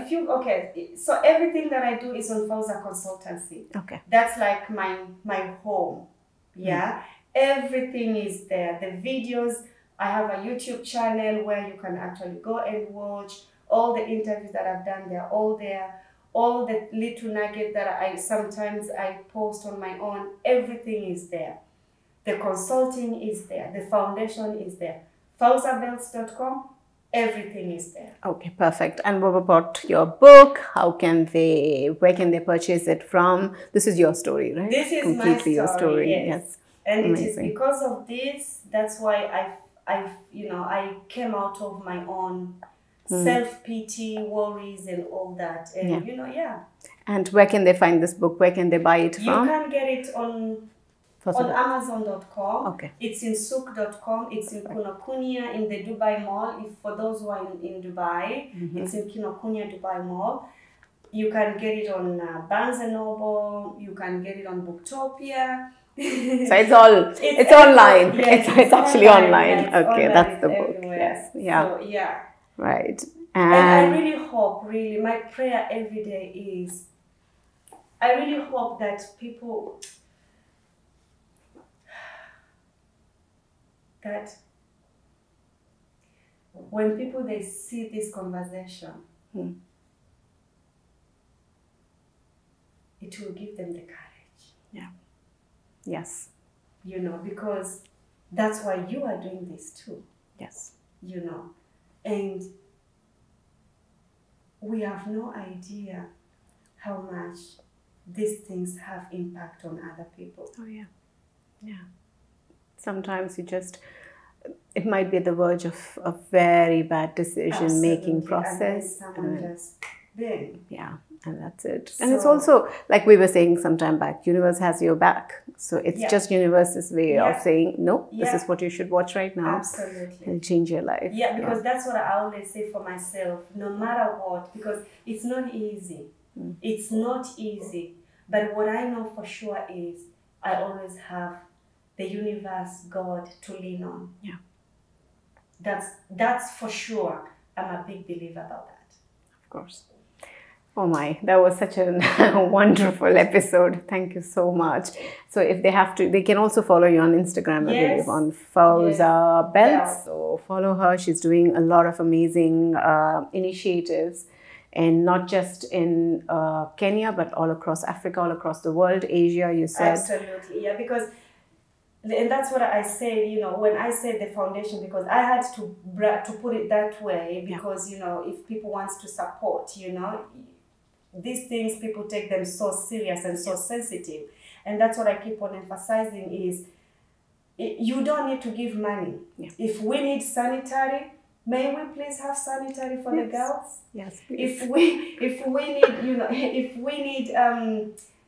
B: so everything that I do is on Fauza Consultancy.
A: Okay.
B: That's like my home. Yeah. Everything is there. The videos, I have a YouTube channel where you can actually go and watch all the interviews that I've done. They're all there. All the little nuggets that I sometimes post on my own, everything is there. The consulting is there. The foundation is there. FauzaBeltz.com, everything is there.
A: Okay, perfect. And what about your book? Where can they purchase it from? This is your story, right?
B: This is
A: completely
B: my
A: your story.
B: Yes. And
A: amazing.
B: It is because of this, that's why I came out of my own self-pity, worries and all that. And
A: And where can they find this book? Where can they buy it from?
B: You can get it on Amazon.com.
A: Okay.
B: It's in Souk.com. It's in Kinokuniya in the Dubai Mall. For those who are in Dubai, it's in Kinokuniya Dubai Mall. You can get it on Barnes & Noble. You can get it on Booktopia.
A: So it's online.
B: Yes,
A: it's actually online.
B: Yeah,
A: Okay,
B: online,
A: that's the book.
B: everywhere.
A: Yes. Yeah.
B: So, yeah.
A: Right.
B: And I really hope, my prayer every day is I really hope that people, that when people they see this conversation, it will give them the courage.
A: Yeah. Yes.
B: You know, because that's why you are doing this too.
A: Yes.
B: You know, and we have no idea how much these things have impact on other people.
A: Oh yeah. Yeah. Sometimes it might be at the verge of a very bad decision-making process.
B: And then someone just, then.
A: Yeah, and that's it. And it's also, like we were saying some time back, universe has your back. So it's just universe's way of saying, no, this is what you should watch right now.
B: Absolutely.
A: It'll change your life.
B: Yeah, because that's what I always say for myself, no matter what, because it's not easy. It's not easy. But what I know for sure is I always have the universe, God, to lean on.
A: Yeah.
B: That's for sure. I'm a big believer about that.
A: Of course. Oh my, that was such a wonderful episode. Thank you so much. So if they have to, they can also follow you on Instagram, I believe, on Fauza Beltz. So follow her. She's doing a lot of amazing initiatives, and not just in Kenya, but all across Africa, all across the world, Asia, you said.
B: Absolutely, yeah, because, and that's what I said, you know, when I said the foundation, because I had to put it that way, because, you know, if people want to support, you know, these things, people take them so serious and so sensitive. And that's what I keep on emphasizing is, you don't need to give money. Yeah. If we need sanitary, may we please have sanitary for the girls?
A: Yes, please.
B: If we need, you know, if we need,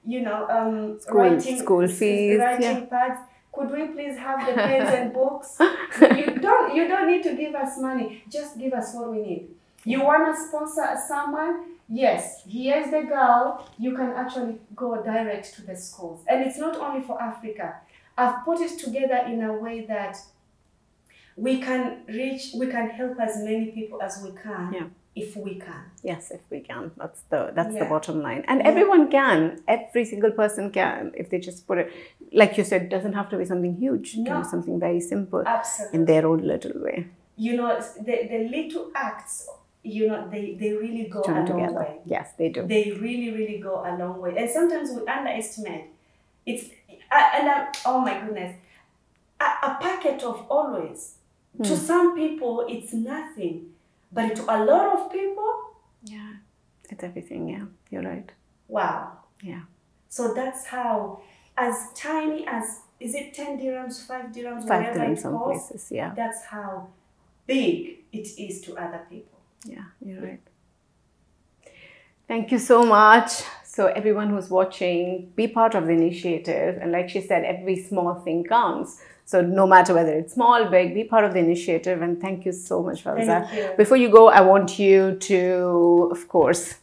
B: you know,
A: school fees,
B: writing pads, could we please have the pens and books? You don't need to give us money. Just give us what we need. You want to sponsor someone? Yes, here's the girl. You can actually go direct to the schools. And it's not only for Africa. I've put it together in a way that we can help as many people as we can, if we can.
A: Yes, if we can. That's the bottom line. And everyone can. Every single person can, if they just put it, like you said, it doesn't have to be something huge. It can be something very simple.
B: Absolutely.
A: In their own little way.
B: You know, the little acts, you know, they really go a long way.
A: Yes, they do.
B: They really, really go a long way. And sometimes we underestimate. Oh my goodness, a packet of always. To some people, it's nothing. But to a lot of people,
A: it's everything. Yeah, you're right.
B: Wow.
A: Yeah.
B: So that's how, as tiny as, is it 10 dirhams, 5 dirhams,
A: 5
B: whatever
A: dirhams
B: it
A: some
B: costs,
A: places, yeah.
B: That's how big it is to other people.
A: Yeah, you're right. Thank you so much. So everyone who's watching, be part of the initiative. And like she said, every small thing counts. So no matter whether it's small, big, be part of the initiative. And thank you so much, Fauza.
B: Thank you.
A: Before you go, I want you to, of course,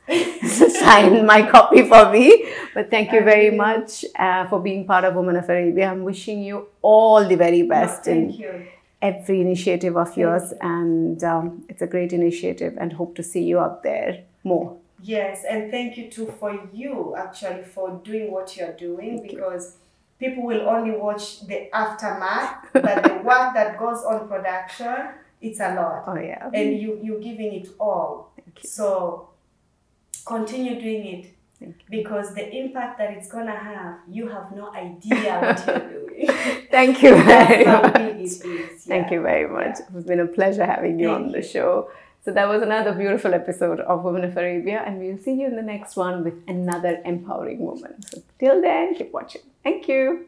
A: sign my copy for me. But thank you very much for being part of Women of Arabia. I'm wishing you all the very best in every initiative of yours. And it's a great initiative, and hope to see you up there more.
B: Yes, and thank you too for you actually for doing what you're doing, because people will only watch the aftermath, but the work that goes on production, it's a lot.
A: Oh yeah.
B: And you're giving it all. Thank you. So continue doing it, because the impact that it's gonna have, you have no idea what you're doing.
A: Thank you very much.
B: Big it is.
A: Thank you very much. It's been a pleasure having you on the show. So that was another beautiful episode of Women of Arabia, and we'll see you in the next one with another empowering woman. So till then, keep watching. Thank you.